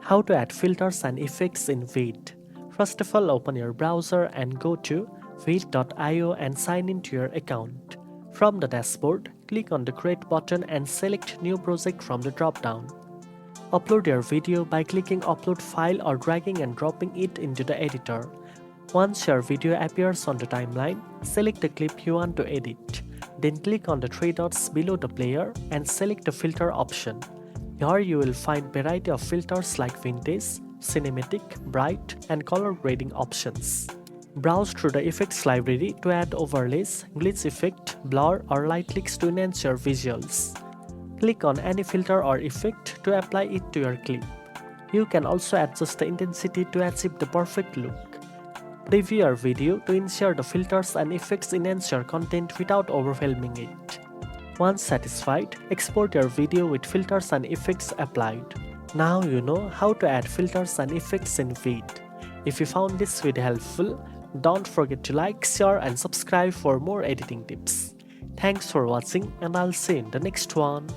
How to add filters and effects in VEED. First of all, open your browser and go to VEED.io and sign into your account. From the dashboard, click on the Create button and select New Project from the drop-down. Upload your video by clicking Upload File or dragging and dropping it into the editor. Once your video appears on the timeline, select the clip you want to edit. Then click on the three dots below the player and select the filter option. Here you will find variety of filters like vintage, cinematic, bright, and color grading options. Browse through the effects library to add overlays, glitch effect, blur, or light leaks to enhance your visuals. Click on any filter or effect to apply it to your clip. You can also adjust the intensity to achieve the perfect look. Preview your video to ensure the filters and effects enhance your content without overwhelming it. Once satisfied, export your video with filters and effects applied. Now you know how to add filters and effects in VEED. If you found this video helpful, don't forget to like, share, and subscribe for more editing tips. Thanks for watching, and I'll see you in the next one.